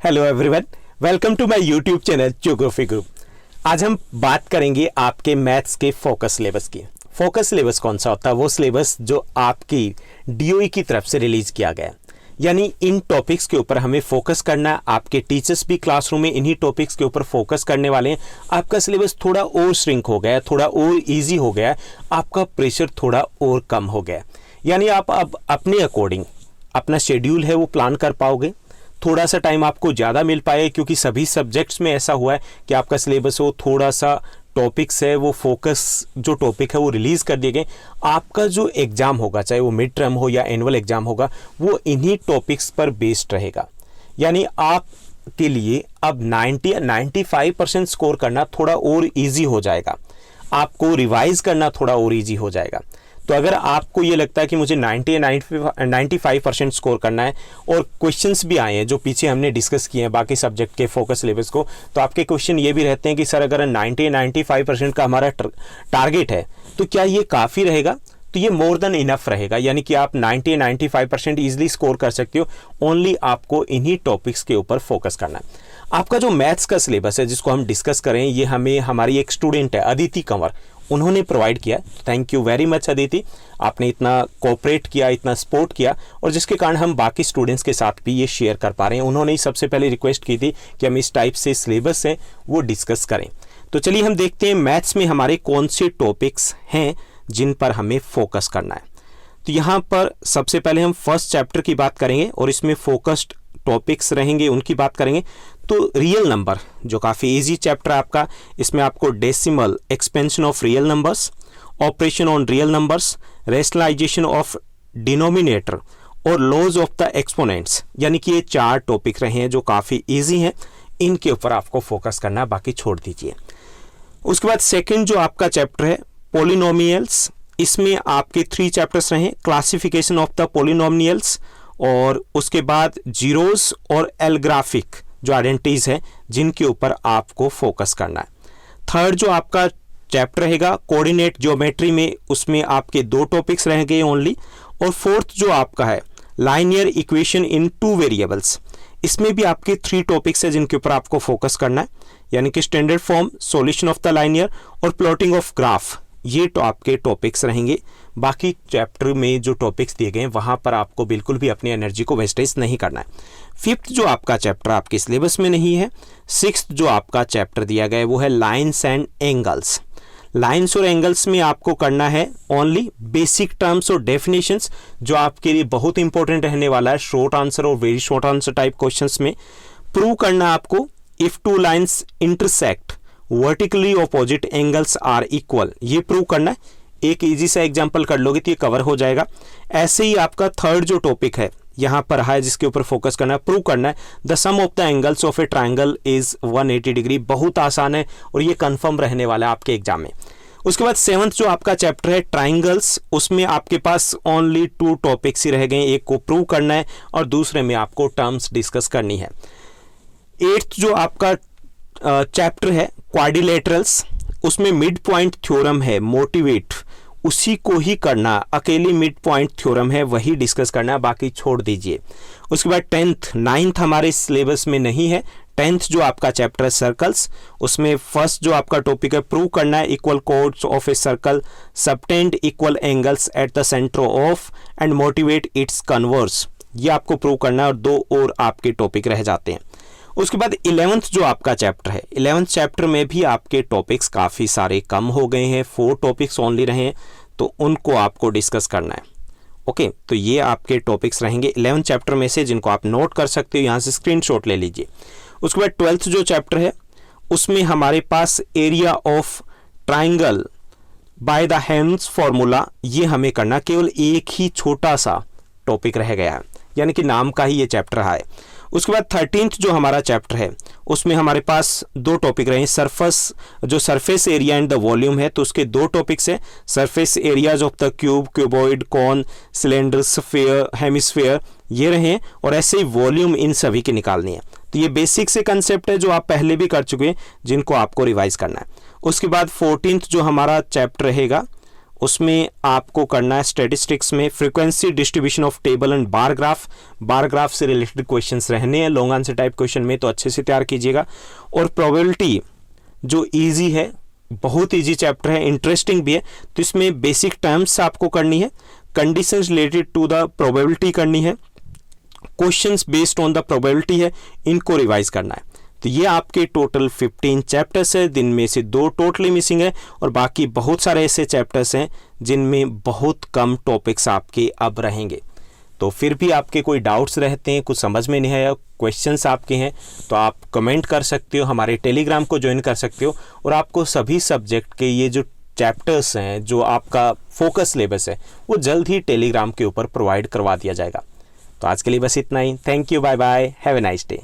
Hello everyone, welcome to my YouTube channel geography group. आज हम बात करेंगे आपके मैथ्स के फोकस सिलेबस की। फोकस सिलेबस कौन सा होता है? वो सिलेबस जो आपकी डीओई की तरफ से रिलीज किया गया है, यानी इन टॉपिक्स के ऊपर हमें फोकस करना है। आपके टीचर्स भी क्लासरूम में इन्हीं टॉपिक्स के ऊपर फोकस करने वाले हैं। आपका सिलेबस थोड़ा और श्रिंक हो गया है, थोड़ा और ईजी हो गया है, आपका प्रेशर थोड़ा और कम हो गया है। यानी आप अब अपने अकॉर्डिंग अपना शेड्यूल है वो प्लान कर पाओगे। थोड़ा सा टाइम आपको ज़्यादा मिल पाए, क्योंकि सभी सब्जेक्ट्स में ऐसा हुआ है कि आपका सिलेबस हो थोड़ा सा टॉपिक्स है वो फोकस जो टॉपिक है वो रिलीज़ कर दिए गए। आपका जो एग्ज़ाम होगा, चाहे वो मिड टर्म हो या एनुअल एग्ज़ाम होगा, वो इन्हीं टॉपिक्स पर बेस्ड रहेगा। यानी आपके लिए अब 90 या 95% स्कोर करना थोड़ा और ईजी हो जाएगा, आपको रिवाइज करना थोड़ा और ईजी हो जाएगा। तो अगर आपको ये लगता है कि मुझे 90 या 95% स्कोर करना है और क्वेश्चंस भी आए हैं जो पीछे हमने डिस्कस किए हैं बाकी सब्जेक्ट के फोकस सिलेबस को, तो आपके क्वेश्चन ये भी रहते हैं कि सर अगर 90 या 95% का हमारा टारगेट है तो क्या ये काफ़ी रहेगा? तो ये मोर देन इनफ रहेगा, यानी कि आप 90 या 95% ईजिली स्कोर कर सकते हो। ओनली आपको इन्हीं टॉपिक्स के ऊपर फोकस करना है। आपका जो मैथ्स का सिलेबस है जिसको हम डिस्कस करें, ये हमें हमारी एक स्टूडेंट है अदिति कंवर, उन्होंने प्रोवाइड किया। Thank you very much Aditi, आपने इतना कोऑपरेट किया, इतना सपोर्ट किया, और जिसके कारण हम बाकी स्टूडेंट्स के साथ भी ये शेयर कर पा रहे हैं। उन्होंने ही सबसे पहले रिक्वेस्ट की थी कि हम इस टाइप से सिलेबस है वो डिस्कस करें। तो चलिए हम देखते हैं मैथ्स में हमारे कौन से टॉपिक्स हैं जिन पर हमें फोकस करना है। तो यहाँ पर सबसे पहले हम फर्स्ट चैप्टर की बात करेंगे और इसमें फोकस्ड टॉपिक्स रहेंगे, उनकी बात करेंगे। तो रियल नंबर जो काफ़ी इजी चैप्टर है आपका, इसमें आपको decimal, expansion of real numbers, operation on real numbers, rationalisation of denominator और लॉज ऑफ द एक्सपोनेंट्स, यानी कि ये 4 टॉपिक रहे हैं जो काफ़ी इजी हैं। इनके ऊपर आपको फोकस करना, बाकी छोड़ दीजिए। उसके बाद सेकेंड जो आपका चैप्टर है पॉलिनोमियल्स, इसमें आपके 3 चैप्टर्स रहे, क्लासिफिकेशन ऑफ द पॉलिनोमियल्स, और उसके बाद जीरोस और एलग्राफिक जो आइडेंटिटीज हैं जिनके ऊपर आपको फोकस करना है। थर्ड जो आपका चैप्टर रहेगा कोऑर्डिनेट ज्योमेट्री में, उसमें आपके 2 टॉपिक्स रहेंगे ओनली। और फोर्थ जो आपका है लाइनियर इक्वेशन इन 2 वेरिएबल्स, इसमें भी आपके 3 टॉपिक्स हैं जिनके ऊपर आपको फोकस करना है, यानी कि standard form, solution of the linear और प्लॉटिंग ऑफ ग्राफ। ये तो आपके टॉपिक्स रहेंगे। बाकी चैप्टर में जो टॉपिक्स दिए गए हैं वहाँ पर आपको बिल्कुल भी अपनी एनर्जी को वेस्टेज नहीं करना है। फिफ्थ जो आपका चैप्टर आपके सिलेबस में नहीं है। सिक्स्थ जो आपका चैप्टर दिया गया है वो है लाइन्स एंड एंगल्स। लाइन्स और एंगल्स में आपको करना है ओनली बेसिक टर्म्स और डेफिनेशंस, जो आपके लिए बहुत इंपॉर्टेंट रहने वाला है शॉर्ट आंसर और very short answer type questions में। प्रूव करना आपको if 2 lines intersect vertically opposite angles are equal, ये प्रूव करना है। एक इजी सा एग्जांपल कर लोगे तो ये कवर हो जाएगा। ऐसे ही आपका थर्ड जो टॉपिक है यहाँ पर है जिसके ऊपर फोकस करना है, प्रूव करना है the sum of the angles of a triangle is 180 degree. बहुत आसान है और ये कंफर्म रहने वाला है आपके एग्जाम में। उसके बाद 7th जो आपका चैप्टर है ट्राइंगल्स, उसमें आपके पास ओनली 2 टॉपिक्स ही रह गए, एक को प्रूव करना है और दूसरे में आपको टर्म्स डिस्कस करनी है। 8th जो आपका चैप्टर है क्वाड्रिलेटरल्स, उसमें मिड पॉइंट थ्योरम है, मोटिवेट उसी को ही करना, अकेली मिड पॉइंट थ्योरम है वही डिस्कस करना, बाकी छोड़ दीजिए। उसके बाद 10th 9th हमारे सिलेबस में नहीं है। 10th जो आपका चैप्टर है सर्कल्स, उसमें फर्स्ट जो आपका टॉपिक है प्रूव करना है equal codes of a circle subtend equal angles at the centre of and motivate it's converse, ये आपको प्रूव करना है और 2 और आपके टॉपिक रह जाते हैं। उसके बाद 11th जो आपका चैप्टर है, 11th चैप्टर में भी आपके टॉपिक्स काफ़ी सारे कम हो गए हैं, 4 टॉपिक्स ओनली रहे हैं, तो उनको आपको डिस्कस करना है। ओके, तो ये आपके टॉपिक्स रहेंगे 11th चैप्टर में से, जिनको आप नोट कर सकते हो, यहाँ से स्क्रीनशॉट ले लीजिए। उसके बाद 12th जो चैप्टर है उसमें हमारे पास area of triangle by the Heron's formula, ये हमें करना, केवल एक ही छोटा सा टॉपिक रह गया है, यानी कि नाम का ही ये चैप्टर रहा है। उसके बाद 13th जो हमारा चैप्टर है उसमें हमारे पास 2 टॉपिक रहे, surface area and the volume है, तो उसके 2 टॉपिक्स हैं, surface areas of the cube, cuboid, cone, cylinder, sphere, hemisphere, ये रहे, और ऐसे ही वॉल्यूम इन सभी की निकालनी है। तो ये बेसिक से कंसेप्ट है जो आप पहले भी कर चुके हैं, जिनको आपको रिवाइज करना है। उसके बाद 14th जो हमारा चैप्टर रहेगा उसमें आपको करना है स्टैटिस्टिक्स में frequency distribution of table and bar graph से रिलेटेड क्वेश्चंस रहने हैं लॉन्ग आंसर टाइप क्वेश्चन में, तो अच्छे से तैयार कीजिएगा। और प्रोबेबिलिटी जो इजी है, बहुत इजी चैप्टर है, इंटरेस्टिंग भी है, तो इसमें बेसिक टर्म्स आपको करनी है, conditions related to the probability करनी है, questions based on the probability है, इनको रिवाइज करना है। तो ये आपके टोटल 15 चैप्टर्स है, जिनमें से 2 टोटली मिसिंग है और बाकी बहुत सारे ऐसे चैप्टर्स हैं जिनमें बहुत कम टॉपिक्स आपके अब रहेंगे। तो फिर भी आपके कोई डाउट्स रहते हैं, कुछ समझ में नहीं आया, क्वेश्चंस आपके हैं, तो आप कमेंट कर सकते हो, हमारे टेलीग्राम को ज्वाइन कर सकते हो और आपको सभी सब्जेक्ट के ये जो चैप्टर्स हैं, जो आपका फोकस सिलेबस है, वो जल्द ही टेलीग्राम के ऊपर प्रोवाइड करवा दिया जाएगा। तो आज के लिए बस इतना ही। Thank you, bye bye, have a nice day.